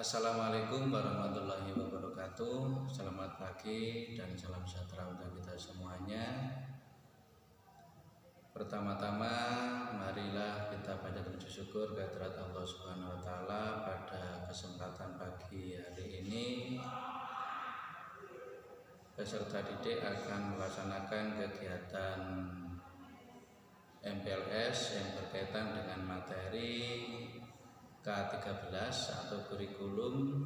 Assalamualaikum warahmatullahi wabarakatuh. Selamat pagi dan salam sejahtera untuk kita semuanya. Pertama-tama marilah kita panjatkan puji syukur kehadirat Allah Subhanahu wa taala pada kesempatan pagi hari ini. Peserta didik akan melaksanakan kegiatan MPLS yang berkaitan dengan materi K13 atau kurikulum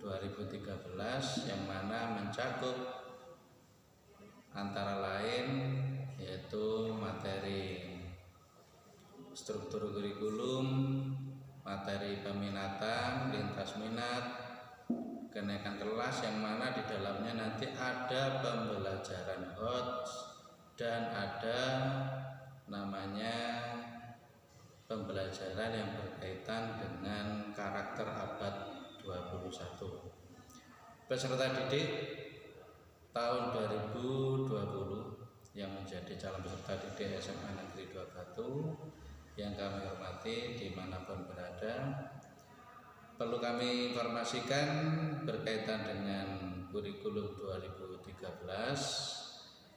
2013 yang mana mencakup antara lain yaitu materi struktur kurikulum, materi peminatan, lintas minat, kenaikan kelas yang mana di dalamnya nanti ada pembelajaran HOT dan ada namanya pembelajaran yang berkaitan dengan karakter abad 21. Peserta didik tahun 2020 yang menjadi calon peserta didik SMA Negeri 2 Batu yang kami hormati dimanapun berada, perlu kami informasikan berkaitan dengan kurikulum 2013.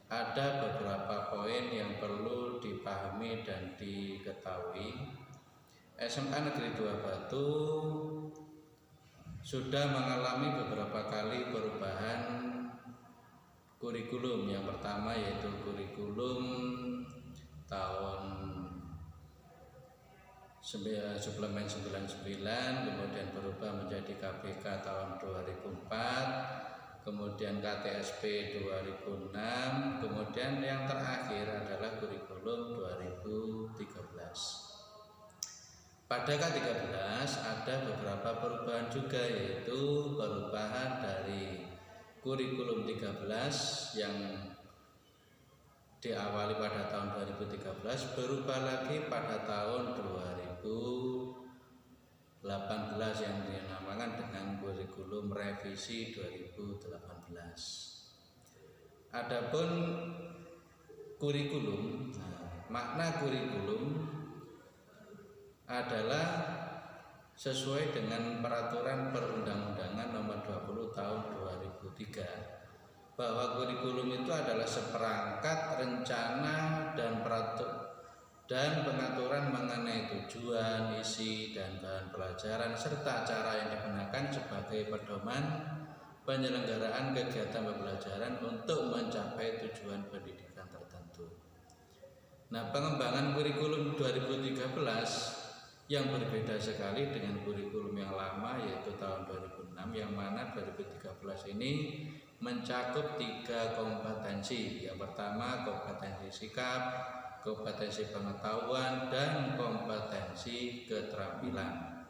Ada beberapa poin yang perlu dipahami dan diketahui. SMA Negeri 2 Batu sudah mengalami beberapa kali perubahan kurikulum. Yang pertama yaitu kurikulum tahun suplemen 99, kemudian berubah menjadi KBK tahun 2004, kemudian KTSP 2006, kemudian yang terakhir adalah kurikulum 2013. Pada K13 ada beberapa perubahan juga, yaitu perubahan dari kurikulum 13 yang diawali pada tahun 2013 berubah lagi pada tahun 2018 yang dinamakan dengan kurikulum revisi 2018. Adapun kurikulum, makna kurikulum adalah sesuai dengan peraturan perundang-undangan nomor 20 tahun 2003 bahwa kurikulum itu adalah seperangkat rencana dan pengaturan mengenai tujuan, isi, dan bahan pelajaran serta cara yang digunakan sebagai pedoman penyelenggaraan kegiatan pembelajaran untuk mencapai tujuan pendidikan tertentu. Nah, pengembangan kurikulum 2013 yang berbeda sekali dengan kurikulum yang lama yaitu tahun 2006, yang mana 2013 ini mencakup 3 kompetensi. Yang pertama kompetensi sikap, kompetensi pengetahuan, dan kompetensi keterampilan.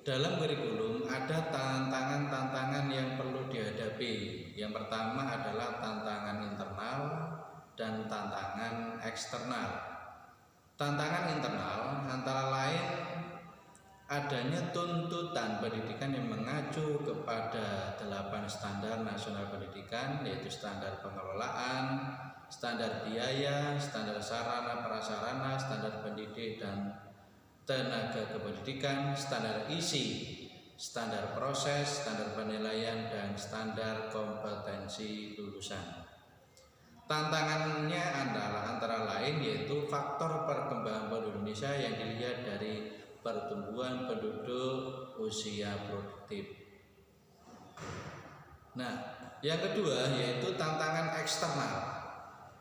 Dalam kurikulum ada tantangan-tantangan yang perlu dihadapi. Yang pertama adalah tantangan internal dan tantangan eksternal. Tantangan internal antara lain adanya tuntutan pendidikan yang mengacu kepada 8 standar nasional pendidikan, yaitu standar pengelolaan, standar biaya, standar sarana prasarana, standar pendidik dan tenaga kependidikan, standar isi, standar proses, standar penilaian, dan standar kompetensi lulusan. Tantangannya adalah antara lain yaitu faktor perkembangan penduduk Indonesia yang dilihat dari pertumbuhan penduduk usia produktif. Nah, yang kedua yaitu tantangan eksternal.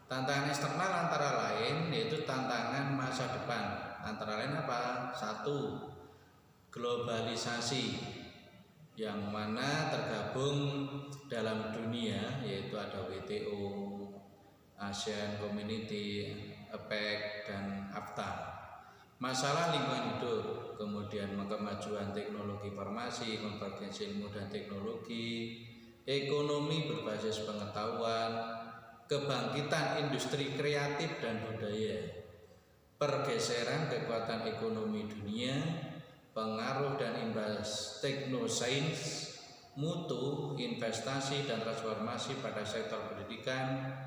Tantangan eksternal antara lain yaitu tantangan masa depan. Antara lain apa? 1. Globalisasi, yang mana tergabung dalam dunia yaitu ada WTO, ASEAN Community, APEC, dan AFTA. Masalah lingkungan hidup, kemudian kemajuan teknologi informasi, konvergensi ilmu dan teknologi, ekonomi berbasis pengetahuan, kebangkitan industri kreatif dan budaya, pergeseran kekuatan ekonomi dunia, pengaruh dan imbas teknosains, mutu, investasi dan transformasi pada sektor pendidikan,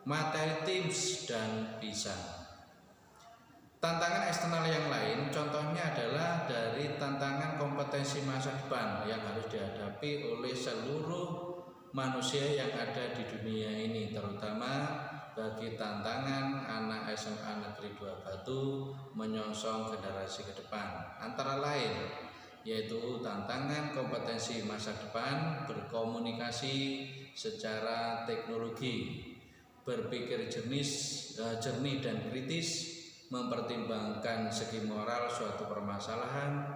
materi TIMSS dan PISA. Tantangan eksternal yang lain contohnya adalah dari tantangan kompetensi masa depan yang harus dihadapi oleh seluruh manusia yang ada di dunia ini, terutama bagi tantangan anak SMA Negeri 2 Batu menyongsong generasi ke depan, antara lain yaitu tantangan kompetensi masa depan berkomunikasi secara teknologi, berpikir jernih dan kritis, mempertimbangkan segi moral suatu permasalahan,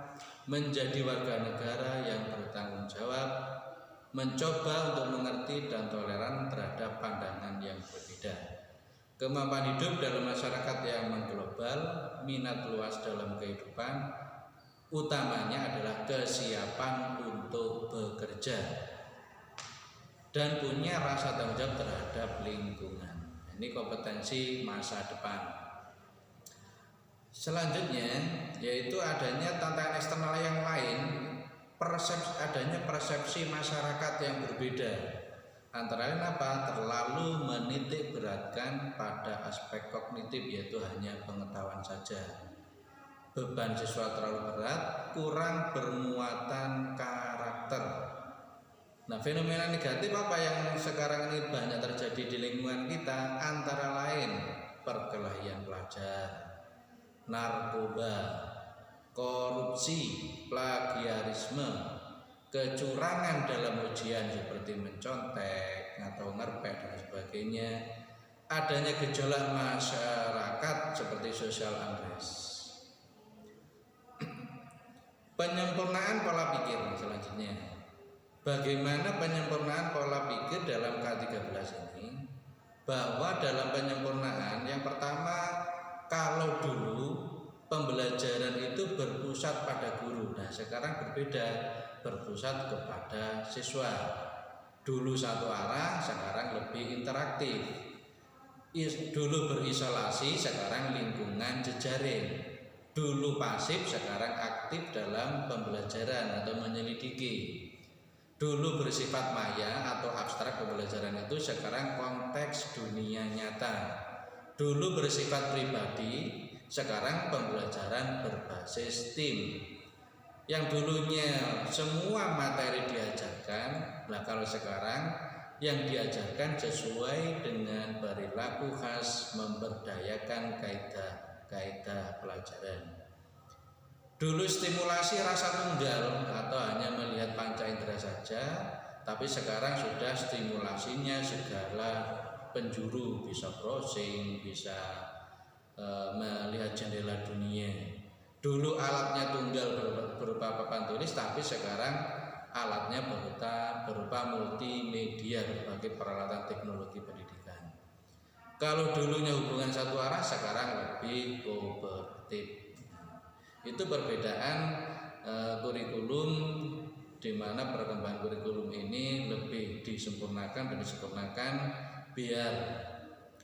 menjadi warga negara yang bertanggung jawab, mencoba untuk mengerti dan toleran terhadap pandangan yang berbeda. Kemampuan hidup dalam masyarakat yang mengglobal, minat luas dalam kehidupan, utamanya adalah kesiapan untuk bekerja dan punya rasa tanggung jawab terhadap lingkungan. Ini kompetensi masa depan. Selanjutnya yaitu adanya tantangan eksternal yang lain, adanya persepsi masyarakat yang berbeda. Antara lain apa? Terlalu menitik beratkan pada aspek kognitif, yaitu hanya pengetahuan saja. Beban siswa terlalu berat, kurang bermuatan karakter. Nah, fenomena negatif apa yang sekarang ini banyak terjadi di lingkungan kita? Antara lain perkelahian pelajar, narkoba, korupsi, plagiarisme, kecurangan dalam ujian seperti mencontek atau ngerpek dan sebagainya, adanya gejolak masyarakat seperti social unrest. Penyempurnaan pola pikir selanjutnya. Bagaimana penyempurnaan pola pikir dalam K13 ini? Bahwa dalam penyempurnaan yang pertama, kalau dulu pembelajaran itu berpusat pada guru, nah sekarang berbeda, berpusat kepada siswa. Dulu satu arah, sekarang lebih interaktif. Dulu berisolasi, sekarang lingkungan jejaring. Dulu pasif, sekarang aktif dalam pembelajaran atau menyelidiki. Dulu bersifat maya atau abstrak pembelajaran itu, sekarang konteks dunia nyata. Dulu bersifat pribadi, sekarang pembelajaran berbasis tim. Yang dulunya semua materi diajarkan, nah kalau sekarang yang diajarkan sesuai dengan perilaku khas, memberdayakan kaidah pelajaran. Dulu stimulasi rasa tunggal atau hanya melihat panca indera saja, tapi sekarang sudah stimulasinya segala penjuru, bisa browsing, bisa melihat jendela dunia. Dulu alatnya tunggal berupa papan tulis, tapi sekarang alatnya berupa multimedia, berbagai peralatan teknologi pendidikan. Kalau dulunya hubungan satu arah, sekarang lebih kooperatif. Itu perbedaan kurikulum, di mana perkembangan kurikulum ini lebih disempurnakan dan disempurnakan biar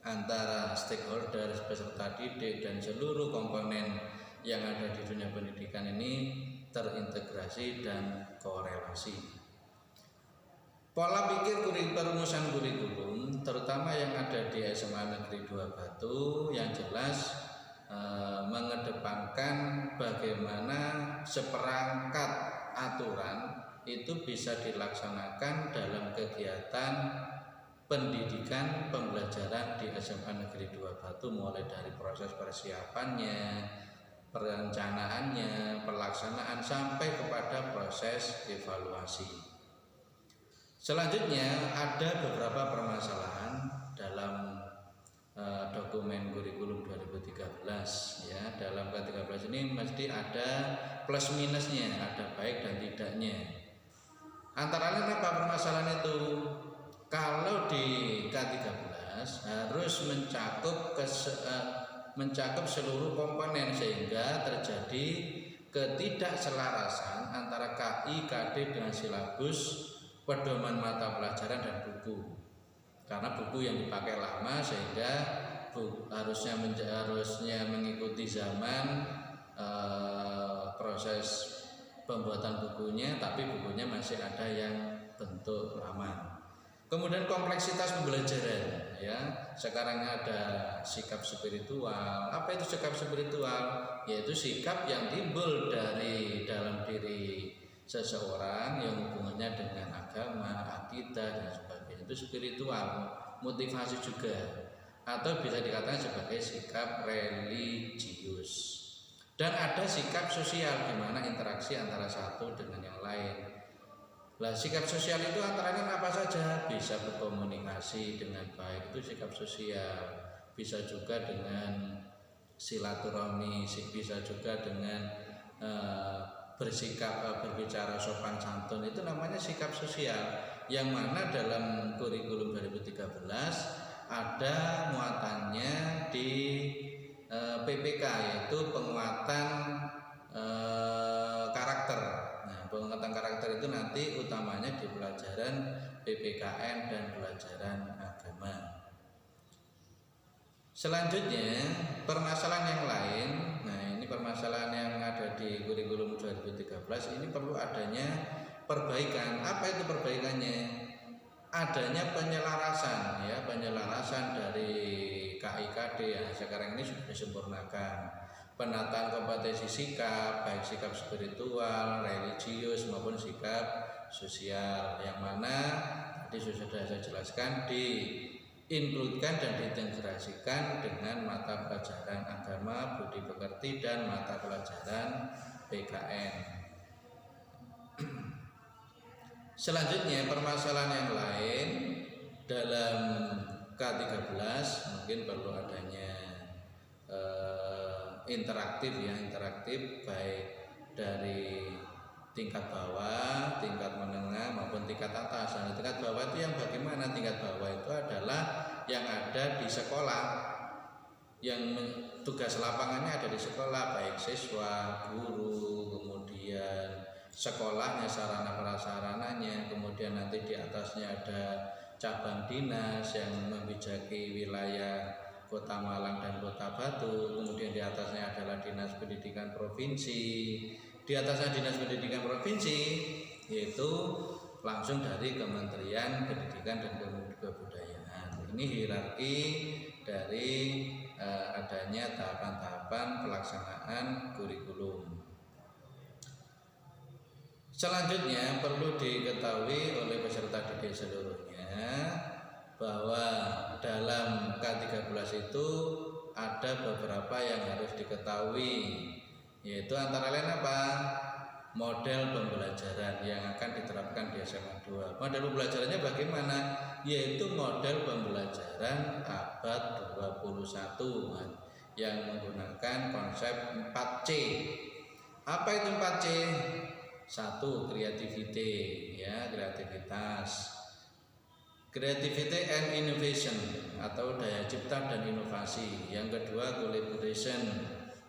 antara stakeholder, peserta didik dan seluruh komponen yang ada di dunia pendidikan ini terintegrasi dan korelasi. Pola pikir perumusan kurikulum, terutama yang ada di SMA Negeri 2 Batu, yang jelas mengedepankan bagaimana seperangkat aturan itu bisa dilaksanakan dalam kegiatan pendidikan pembelajaran di SMA Negeri 2 Batu, mulai dari proses persiapannya, perencanaannya, pelaksanaan sampai kepada proses evaluasi. Selanjutnya ada beberapa permasalahan dalam dokumen kurikulum 2013 ya. Dalam K13 ini mesti ada plus minusnya, ada baik dan tidaknya. Antara lain apa permasalahan itu? Kalau di K13 harus mencakup seluruh komponen, sehingga terjadi ketidakselarasan antara KI, KD dengan silabus, pedoman mata pelajaran dan buku. Karena buku yang dipakai lama, sehingga harusnya mengikuti zaman proses pembuatan bukunya, tapi bukunya masih ada yang bentuk lama. Kemudian kompleksitas pembelajaran, ya. Sekarang ada sikap spiritual. Apa itu sikap spiritual? Yaitu sikap yang timbul dari dalam diri seseorang yang hubungannya dengan agama, akidah dan sebagainya. Itu spiritual, motivasi juga. Atau bisa dikatakan sebagai sikap religius. Dan ada sikap sosial, di mana interaksi antara satu dengan yang lain. Nah, sikap sosial itu antaranya apa saja? Bisa berkomunikasi dengan baik, itu sikap sosial. Bisa juga dengan silaturahmi, bisa juga dengan berbicara sopan santun, itu namanya sikap sosial. Yang mana dalam kurikulum 2013 ada muatannya di PPK, yaitu penguatan karakter. Penguatan karakter itu nanti utamanya di pelajaran PPKN dan pelajaran agama. Selanjutnya permasalahan yang lain. Nah, ini permasalahan yang ada di kurikulum 2013 ini perlu adanya perbaikan. Apa itu perbaikannya? Adanya penyelarasan, ya, penyelarasan dari KIKD yang sekarang ini sudah disempurnakan. Penataan kompetensi sikap, baik sikap spiritual, religius maupun sikap sosial, yang mana tadi sudah saya jelaskan diinkludkan dan diintegrasikan dengan mata pelajaran agama, budi pekerti dan mata pelajaran PKN. Selanjutnya permasalahan yang lain dalam K13 mungkin perlu adanya interaktif, ya, interaktif baik dari tingkat bawah, tingkat menengah maupun tingkat atas. Nah, tingkat bawah itu yang bagaimana? Tingkat bawah itu adalah yang ada di sekolah, yang tugas lapangannya ada di sekolah, baik siswa, guru, kemudian sekolahnya, sarana prasarananya, kemudian nanti di atasnya ada cabang dinas yang membijaki wilayah Kota Malang dan Kota Batu, kemudian di atasnya adalah Dinas Pendidikan Provinsi. Di atasnya Dinas Pendidikan Provinsi yaitu langsung dari Kementerian Pendidikan dan Kebudayaan. Ini hierarki dari adanya tahapan-tahapan pelaksanaan kurikulum. Selanjutnya perlu diketahui oleh peserta didik seluruhnya bahwa dalam K13 itu ada beberapa yang harus diketahui, yaitu antara lain apa? Model pembelajaran yang akan diterapkan di SMA 2. Model pembelajarannya bagaimana? Yaitu model pembelajaran abad 21 yang menggunakan konsep 4C. Apa itu 4C? 1. Creativity, ya, kreativitas. Creativity and innovation atau daya cipta dan inovasi. Yang kedua collaboration,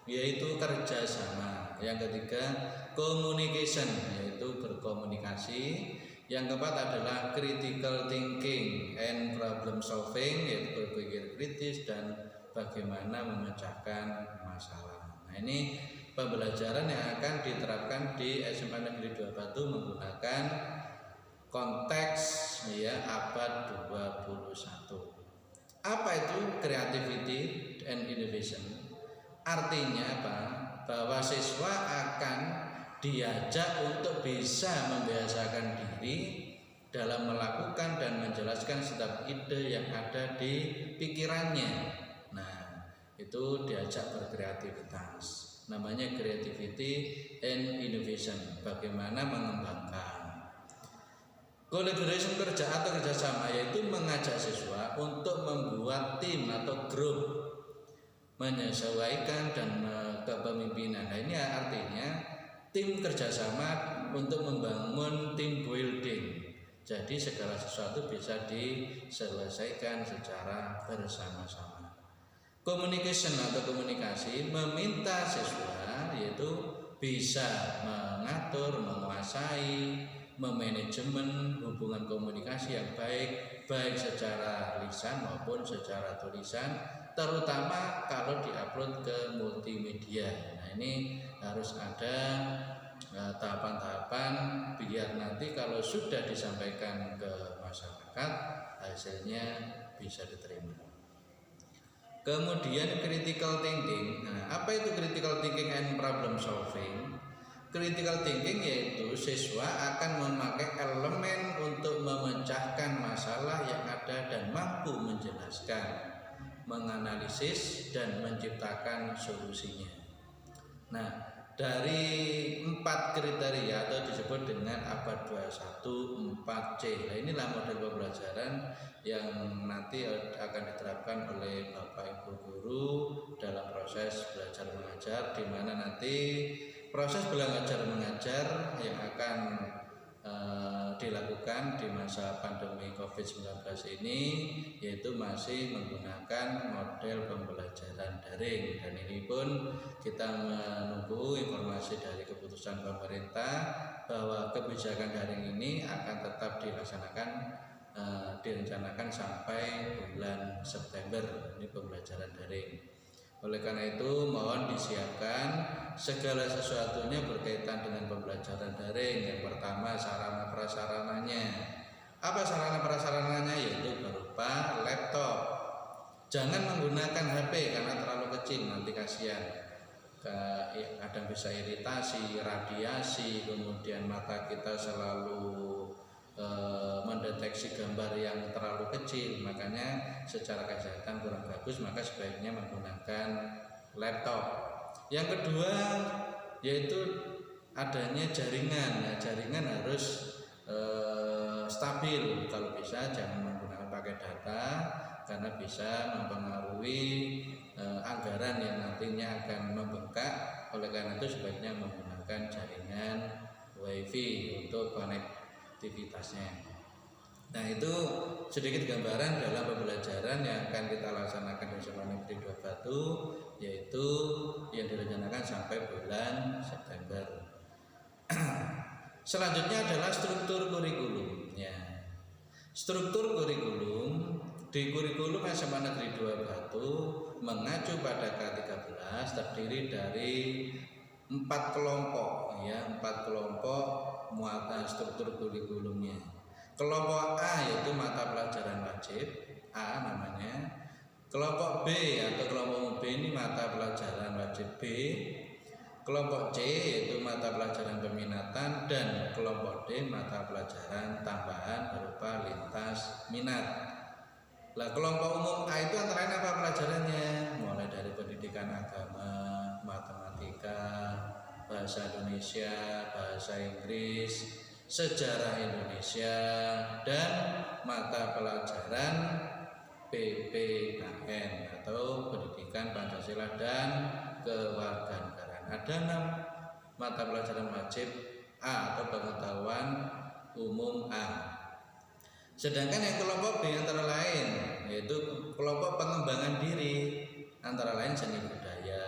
yaitu kerjasama. Yang ketiga communication, yaitu berkomunikasi. Yang keempat adalah critical thinking and problem solving, yaitu berpikir kritis dan bagaimana memecahkan masalah. Nah, ini pembelajaran yang akan diterapkan di SMA Negeri 2 Batu menggunakan konteks, ya, abad 21. Apa itu creativity and innovation? Artinya apa? Bahwa siswa akan diajak untuk bisa membiasakan diri dalam melakukan dan menjelaskan setiap ide yang ada di pikirannya. Nah, itu diajak berkreativitas. Namanya creativity and innovation. Bagaimana mengembangkan. Collaboration, kerja atau kerjasama, yaitu mengajak siswa untuk membuat tim atau grup, menyesuaikan dan kepemimpinan. Nah, ini artinya tim kerjasama untuk membangun team building. Jadi segala sesuatu bisa diselesaikan secara bersama-sama. Communication atau komunikasi meminta siswa yaitu bisa mengatur, menguasai, memanajemen hubungan komunikasi yang baik secara lisan maupun secara tulisan, terutama kalau diupload ke multimedia. Nah, ini harus ada tahapan-tahapan biar nanti kalau sudah disampaikan ke masyarakat, hasilnya bisa diterima. Kemudian critical thinking. Nah, apa itu critical thinking and problem solving? Critical thinking yaitu siswa akan memakai elemen untuk memecahkan masalah yang ada dan mampu menjelaskan, menganalisis dan menciptakan solusinya. Nah, dari 4 kriteria atau disebut dengan ABAD 21 4C. Nah, inilah model pembelajaran yang nanti akan diterapkan oleh Bapak Ibu guru dalam proses belajar mengajar, di mana nanti proses belajar mengajar yang akan dilakukan di masa pandemi COVID-19 ini yaitu masih menggunakan model pembelajaran daring, dan ini pun kita menunggu informasi dari keputusan pemerintah bahwa kebijakan daring ini akan tetap direncanakan sampai bulan September. Ini pembelajaran daring. Oleh karena itu mohon disiapkan segala sesuatunya berkaitan dengan pembelajaran daring. Yang pertama, sarana prasarananya. Apa sarana prasarananya? Yaitu berupa laptop. Jangan menggunakan HP karena terlalu kecil, nanti kasihan. Kadang bisa iritasi, radiasi, kemudian mata kita selalu mendeteksi gambar yang terlalu kecil, makanya secara kesehatan kurang bagus, maka sebaiknya menggunakan laptop. Yang kedua yaitu adanya jaringan. Nah, jaringan harus stabil, kalau bisa jangan menggunakan pakai data karena bisa mempengaruhi anggaran yang nantinya akan membengkak. Oleh karena itu sebaiknya menggunakan jaringan WiFi untuk konektivitasnya. Nah, itu sedikit gambaran dalam pembelajaran yang akan kita laksanakan di Sekolah Negeri 2 Batu, yaitu yang direncanakan sampai bulan September. Selanjutnya adalah struktur kurikulumnya. Struktur kurikulum di kurikulum SMA Negeri 2 Batu mengacu pada K13 terdiri dari 4 kelompok, ya, 4 kelompok muatan struktur kurikulumnya. Kelompok A yaitu mata pelajaran wajib, A namanya. Kelompok B atau kelompok B ini mata pelajaran wajib B. Kelompok C yaitu mata pelajaran peminatan, dan kelompok D mata pelajaran tambahan berupa lintas minat. Lah, kelompok umum A itu antara lain apa pelajarannya? Mulai dari pendidikan agama, matematika, bahasa Indonesia, bahasa Inggris, sejarah Indonesia, dan mata pelajaran PPKN atau Pendidikan Pancasila dan Kewarganegaraan. Ada 6 mata pelajaran wajib A atau pengetahuan umum A. Sedangkan yang kelompok B antara lain yaitu kelompok pengembangan diri, antara lain seni budaya,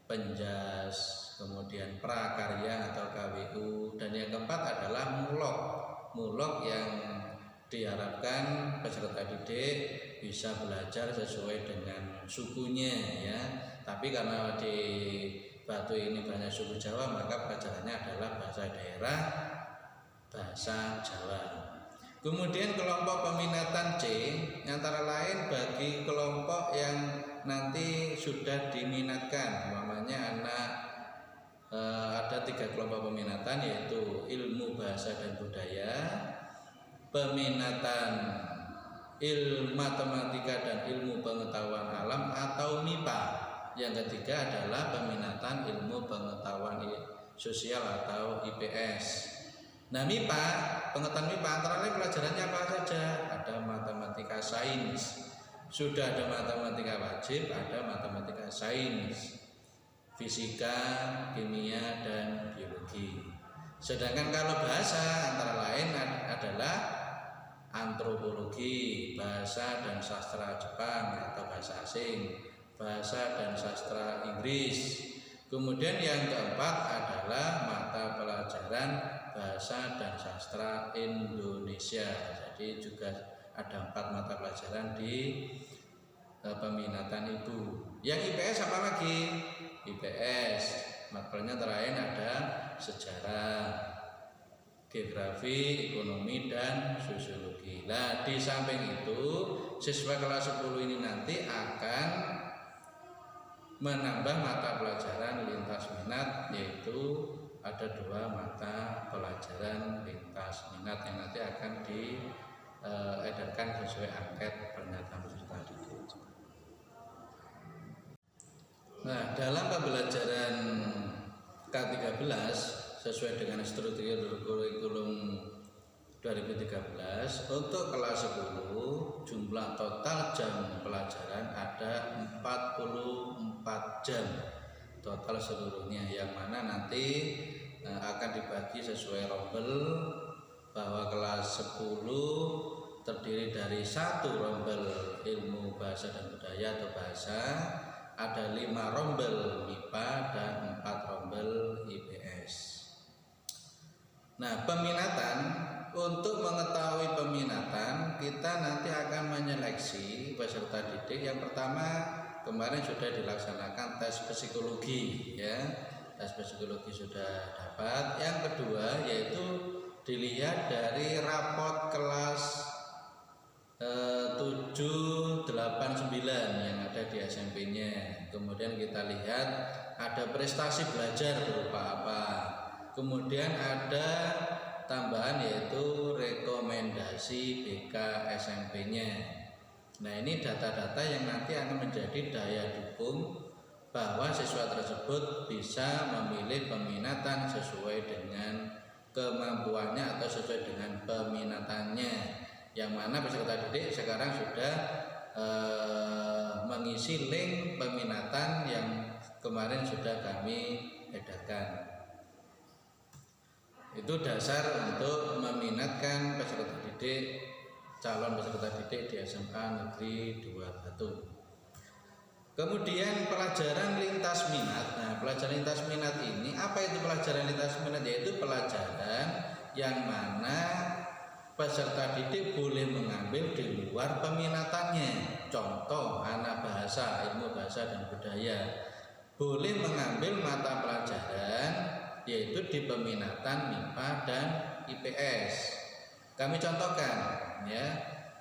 penjas, kemudian prakarya atau KWU, dan yang keempat adalah mulok yang diharapkan peserta didik bisa belajar sesuai dengan sukunya, ya. Tapi karena di Batu ini banyak suku Jawa, maka pelajarannya adalah bahasa daerah, bahasa Jawa. Kemudian kelompok peminatan C antara lain bagi kelompok yang nanti sudah diminatkan, umpamanya ada 3 kelompok peminatan, yaitu ilmu bahasa dan budaya, peminatan ilmu matematika dan ilmu pengetahuan alam atau MIPA. Yang ketiga adalah peminatan ilmu pengetahuan sosial atau IPS. Nah, MIPA, pengetahuan MIPA antara lain pelajarannya apa saja? Ada matematika sains. Sudah ada matematika wajib, ada matematika sains, fisika, kimia, dan biologi. Sedangkan kalau bahasa antara lain adalah antropologi, bahasa dan sastra Jepang atau bahasa asing, bahasa dan sastra Inggris. Kemudian yang keempat adalah mata pelajaran bahasa dan sastra Indonesia. Jadi juga ada 4 mata pelajaran di peminatan ibu. Yang IPS apa lagi? IPS matkulnya terakhir ada sejarah, geografi, ekonomi, dan sosiologi. Nah, di samping itu siswa kelas 10 ini nanti akan menambah mata pelajaran lintas minat, yaitu ada 2 mata pelajaran lintas minat yang nanti akan diedarkan sesuai angket pernyataan peserta didik. Nah, dalam pembelajaran K13 sesuai dengan struktur kurikulum 2013 untuk kelas 10 jumlah total jam pelajaran ada 44 jam total seluruhnya, yang mana nanti akan dibagi sesuai rombel, bahwa kelas 10 terdiri dari 1 rombel ilmu bahasa dan budaya atau bahasa, ada 5 rombel MIPA dan 4 rombel IPS. Nah, peminatan, untuk mengetahui peminatan kita nanti akan menyeleksi peserta didik. Yang pertama, kemarin sudah dilaksanakan tes psikologi ya. Tes psikologi sudah dapat. Yang kedua yaitu dilihat dari rapot kelas 7, 8, 9 yang ada di SMP-nya. Kemudian kita lihat ada prestasi belajar berupa apa. Kemudian ada tambahan yaitu rekomendasi BK SMP-nya. Nah, ini data-data yang nanti akan menjadi daya dukung bahwa siswa tersebut bisa memilih peminatan sesuai dengan kemampuannya atau sesuai dengan peminatannya, yang mana peserta didik sekarang sudah mengisi link peminatan yang kemarin sudah kami edarkan. Itu dasar untuk meminatkan peserta didik, calon peserta didik di SMA Negeri 21. Kemudian pelajaran lintas minat. Nah, pelajaran lintas minat ini, apa itu pelajaran lintas minat? Yaitu pelajaran yang mana peserta didik boleh mengambil di luar peminatannya. Contoh, anak bahasa, ilmu bahasa dan budaya boleh mengambil mata pelajaran yaitu di peminatan MIPA dan IPS. Kami contohkan ya.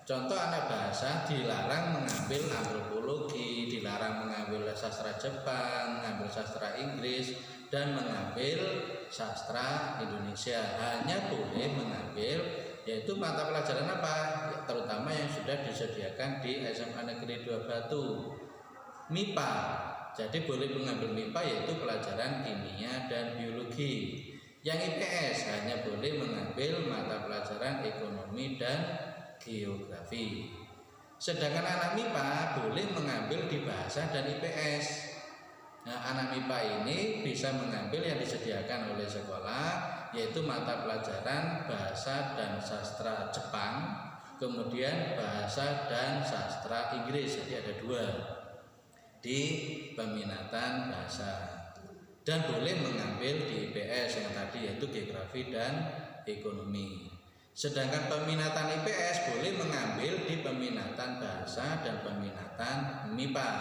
Contoh, anak bahasa dilarang mengambil antropologi, dilarang mengambil sastra Jepang, mengambil sastra Inggris, dan mengambil sastra Indonesia. Hanya boleh mengambil yaitu mata pelajaran apa? Terutama yang sudah disediakan di SMA Negeri 2 Batu, MIPA. Jadi boleh mengambil MIPA yaitu pelajaran kimia dan biologi. Yang IPS hanya boleh mengambil mata pelajaran ekonomi dan geografi. Sedangkan anak MIPA boleh mengambil di bahasa dan IPS. Nah, anak MIPA ini bisa mengambil yang disediakan oleh sekolah yaitu mata pelajaran bahasa dan sastra Jepang, kemudian bahasa dan sastra Inggris. Jadi ada 2 di peminatan bahasa, dan boleh mengambil di IPS yang tadi yaitu geografi dan ekonomi. Sedangkan peminatan IPS boleh mengambil di peminatan bahasa dan peminatan MIPA.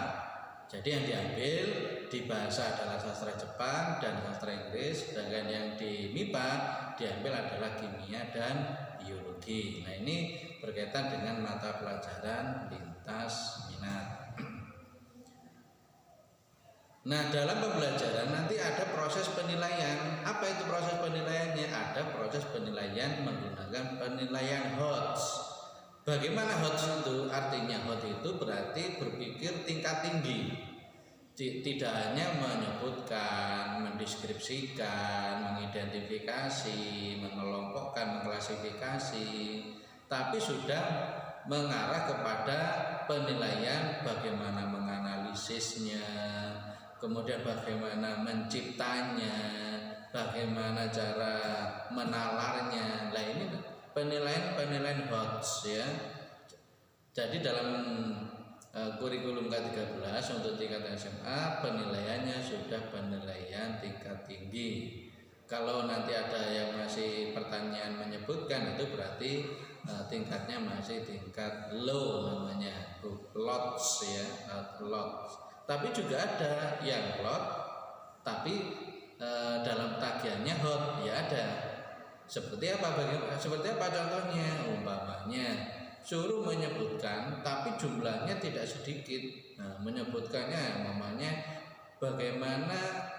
Jadi yang diambil di bahasa adalah sastra Jepang dan sastra Inggris, sedangkan yang di MIPA diambil adalah kimia dan biologi. Nah, ini berkaitan dengan mata pelajaran lintas minat. Nah, dalam pembelajaran nanti ada proses penilaian. Apa itu proses penilaiannya? Ada proses penilaian menggunakan penilaian HOTS. Bagaimana HOTS itu? Artinya HOTS itu berarti berpikir tingkat tinggi. Tidak hanya menyebutkan, mendeskripsikan, mengidentifikasi, mengelompokkan, mengklasifikasi, tapi sudah mengarah kepada penilaian bagaimana menganalisisnya, kemudian bagaimana menciptanya, bagaimana cara menalarnya. Nah, ini penilaian HOTS ya. Jadi dalam kurikulum K13 untuk tingkat SMA penilaiannya sudah penilaian tingkat tinggi. Kalau nanti ada yang masih pertanyaan menyebutkan, itu berarti tingkatnya masih tingkat low, namanya LOTS ya, LOTS. Tapi juga ada yang lot, tapi dalam tagihannya hot ya ada. Seperti apa? Seperti apa contohnya? Umpamanya suruh menyebutkan tapi jumlahnya tidak sedikit. Nah, menyebutkannya umpamanya bagaimana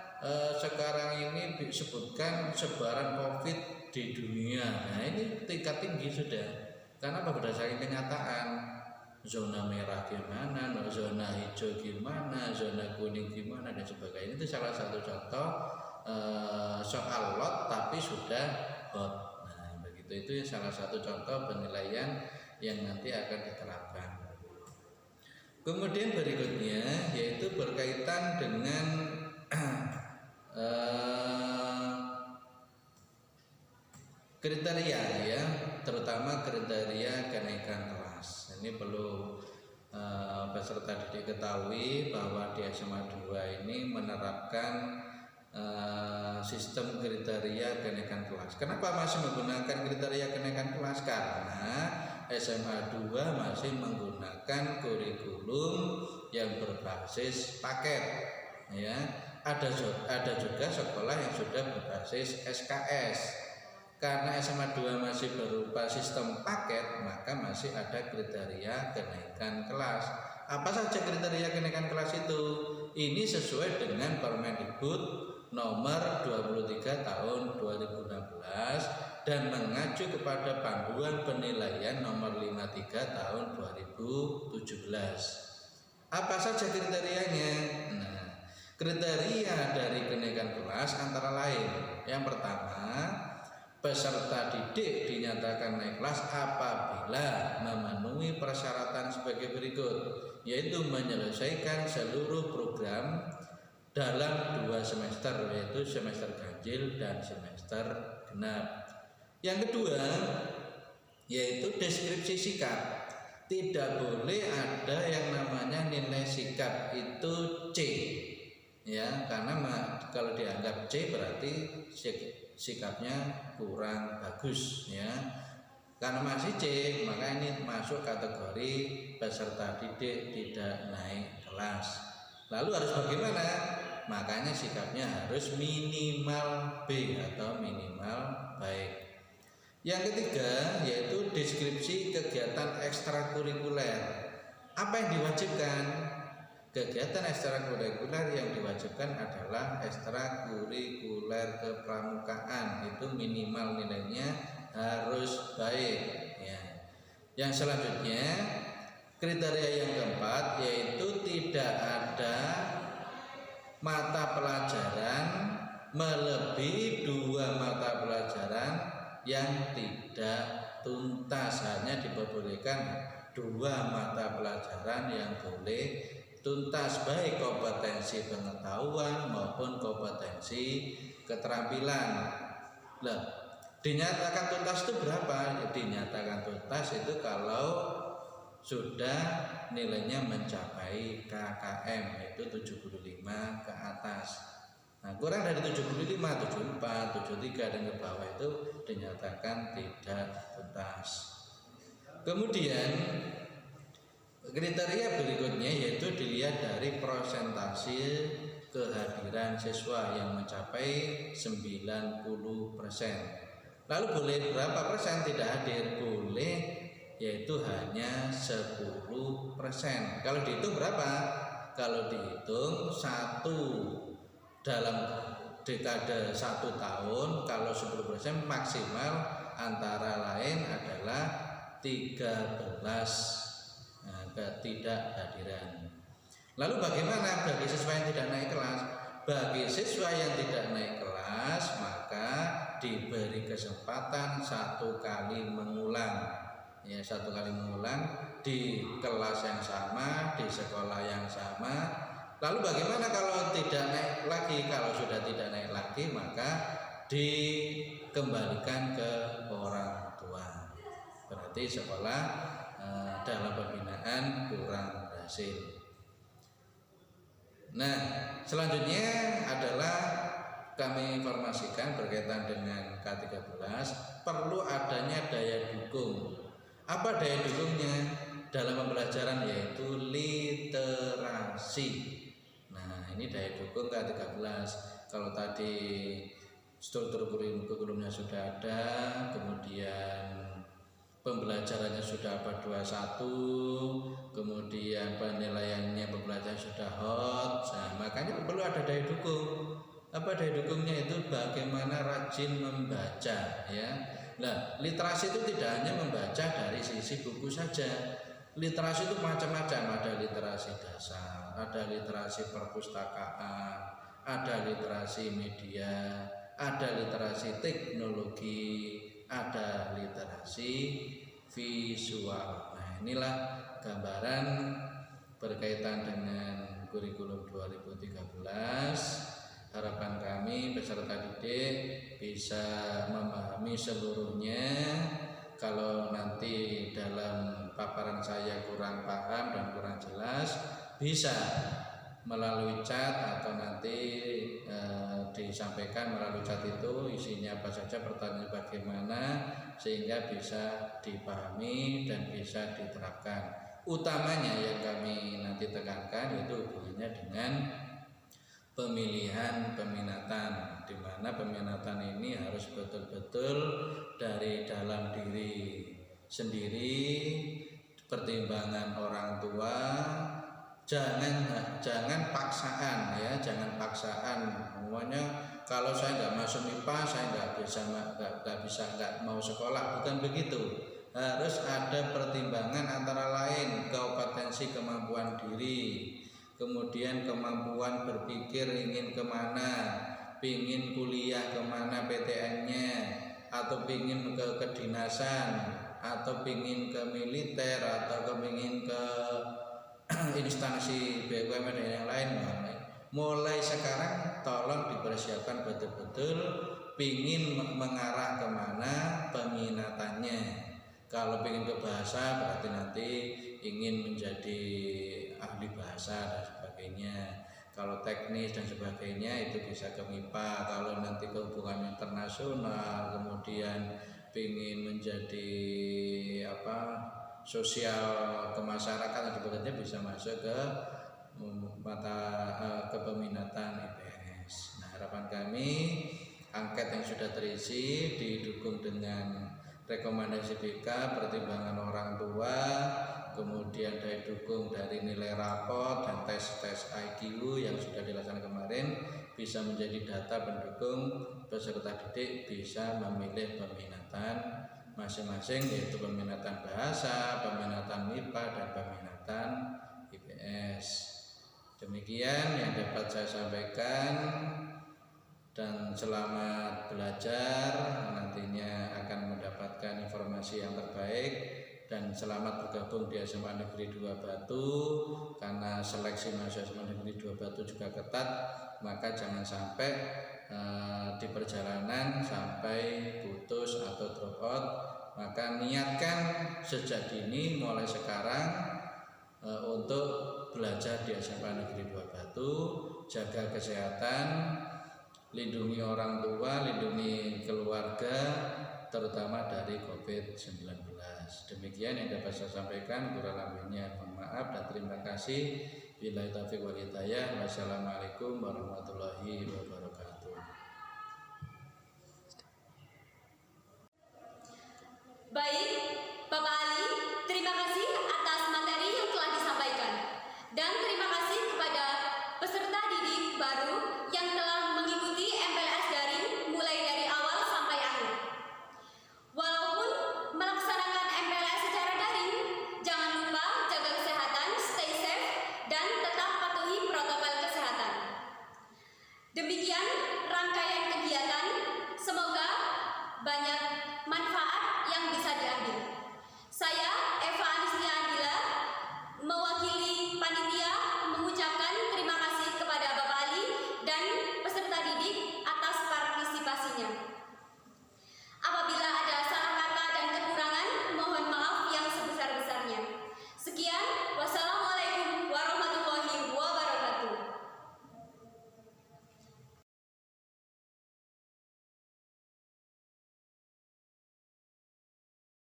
sekarang ini disebutkan sebaran COVID di dunia. Nah, ini tingkat tinggi sudah. Karena berdasarkan kenyataan, zona merah gimana, zona hijau gimana, zona kuning gimana dan sebagainya. Itu salah satu contoh soal lot tapi sudah hot. Nah, begitu itu salah satu contoh penilaian yang nanti akan diterapkan. Kemudian berikutnya yaitu berkaitan dengan kriteria ya, terutama kriteria kenaikan kelas. Ini perlu peserta didik ketahui bahwa di SMA 2 ini menerapkan sistem kriteria kenaikan kelas. Kenapa masih menggunakan kriteria kenaikan kelas? Karena SMA 2 masih menggunakan kurikulum yang berbasis paket ya. Ada juga sekolah yang sudah berbasis SKS. Karena SMA 2 masih berupa sistem paket, maka masih ada kriteria kenaikan kelas. Apa saja kriteria kenaikan kelas itu? Ini sesuai dengan Permendikbud nomor 23 tahun 2016 dan mengacu kepada panduan penilaian nomor 53 tahun 2017. Apa saja kriterianya? Nah, kriteria dari kenaikan kelas antara lain, yang pertama, peserta didik dinyatakan naik kelas apabila memenuhi persyaratan sebagai berikut, yaitu menyelesaikan seluruh program dalam 2 semester, yaitu semester ganjil dan semester genap. Yang kedua yaitu deskripsi sikap. Tidak boleh ada yang namanya nilai sikap itu C ya, karena kalau dianggap C berarti sikapnya kurang bagus ya. Karena masih C, maka ini masuk kategori peserta didik tidak naik kelas. Lalu harus bagaimana? Makanya sikapnya harus minimal B atau minimal baik. Yang ketiga yaitu deskripsi kegiatan ekstrakurikuler. Apa yang diwajibkan? Kegiatan ekstrakurikuler yang diwajibkan adalah ekstrakurikuler kepramukaan, itu minimal nilainya harus baik ya. Yang selanjutnya kriteria yang keempat yaitu tidak ada mata pelajaran melebihi 2 mata pelajaran yang tidak tuntas. Hanya diperbolehkan 2 mata pelajaran yang boleh tuntas, baik kompetensi pengetahuan maupun kompetensi keterampilan. Lah, dinyatakan tuntas itu berapa? Ya, dinyatakan tuntas itu kalau sudah nilainya mencapai KKM, yaitu 75 ke atas. Nah, kurang dari 75, 74, 73 dan ke bawah itu dinyatakan tidak tuntas. Kemudian kriteria berikutnya yaitu dilihat dari persentase kehadiran siswa yang mencapai 90%. Lalu boleh berapa persen tidak hadir? Boleh, yaitu hanya 10%. Kalau dihitung berapa? Kalau dihitung dalam dekade 1 tahun, kalau 10% maksimal antara lain adalah 13 ketidakhadiran. Lalu bagaimana bagi siswa yang tidak naik kelas? Bagi siswa yang tidak naik kelas maka diberi kesempatan 1 kali mengulang. Ya, 1 kali mengulang di kelas yang sama, di sekolah yang sama. Lalu bagaimana kalau tidak naik lagi? Kalau sudah tidak naik lagi maka dikembalikan ke orang tua. Berarti sekolah dalam pembinaan kurang berhasil. Nah, selanjutnya adalah kami informasikan berkaitan dengan K13 perlu adanya daya dukung. Apa daya dukungnya dalam pembelajaran? Yaitu literasi. Nah, ini daya dukung K13. Kalau tadi struktur kurikulumnya sudah ada, kemudian pembelajarannya sudah abad 21, kemudian penilaiannya pembelajaran sudah hot. Nah, makanya perlu ada daya dukung. Apa daya dukungnya itu? Bagaimana rajin membaca, ya. Nah, literasi itu tidak hanya membaca dari sisi buku saja. Literasi itu macam-macam, ada literasi dasar, ada literasi perpustakaan, ada literasi media, ada literasi teknologi, ada literasi visual. Nah, inilah gambaran berkaitan dengan kurikulum 2013. Harapan kami peserta didik bisa memahami seluruhnya. Kalau nanti dalam paparan saya kurang paham dan kurang jelas, bisa melalui chat atau nanti disampaikan melalui chat itu isinya apa saja, pertanyaan bagaimana, sehingga bisa dipahami dan bisa diterapkan. Utamanya yang kami nanti tekankan itu hubungannya dengan pemilihan peminatan, di mana peminatan ini harus betul-betul dari dalam diri sendiri, pertimbangan orang tua, jangan paksaan, ya, jangan paksaan. Semuanya kalau saya nggak masuk MIPA saya nggak mau sekolah, bukan begitu. Harus ada pertimbangan antara lain kompetensi kemampuan diri, kemudian kemampuan berpikir ingin kemana, pingin kuliah kemana PTN-nya, atau pingin ke kedinasan, atau pingin ke militer, atau pingin ke instansi BUMN dan yang lain. Mulai sekarang tolong dipersiapkan betul-betul pingin mengarah kemana peminatannya. Kalau pingin ke bahasa berarti nanti ingin menjadi ahli bahasa dan sebagainya. Kalau teknis dan sebagainya itu bisa ke MIPA. Kalau nanti ke hubungan internasional, kemudian ingin menjadi sosial kemasyarakatan dan sebagainya, bisa masuk ke mata kepeminatan IPS. Nah, harapan kami angket yang sudah terisi didukung dengan rekomendasi BK, pertimbangan orang tua, kemudian daya dukung dari nilai rapot dan tes IQ yang sudah dilaksanakan kemarin, bisa menjadi data pendukung peserta didik bisa memilih peminatan masing-masing, yaitu peminatan bahasa, peminatan MIPA, dan peminatan IPS. Demikian yang dapat saya sampaikan, dan selamat belajar, nantinya akan mendapatkan informasi yang terbaik, dan selamat bergabung di SMA Negeri 2 Batu. Karena seleksi mahasiswa SMA Negeri 2 Batu juga ketat, maka jangan sampai di perjalanan sampai putus atau drop out. Maka niatkan sejak dini mulai sekarang untuk belajar di SMA Negeri 2 Batu, jaga kesehatan, lindungi orang tua, lindungi keluarga, terutama dari COVID-19. Demikian yang dapat saya sampaikan, kurang lebihnya mohon maaf dan terima kasih. Billahi taufiq wal hidayah. Wassalamualaikum warahmatullahi wabarakatuh. Baik.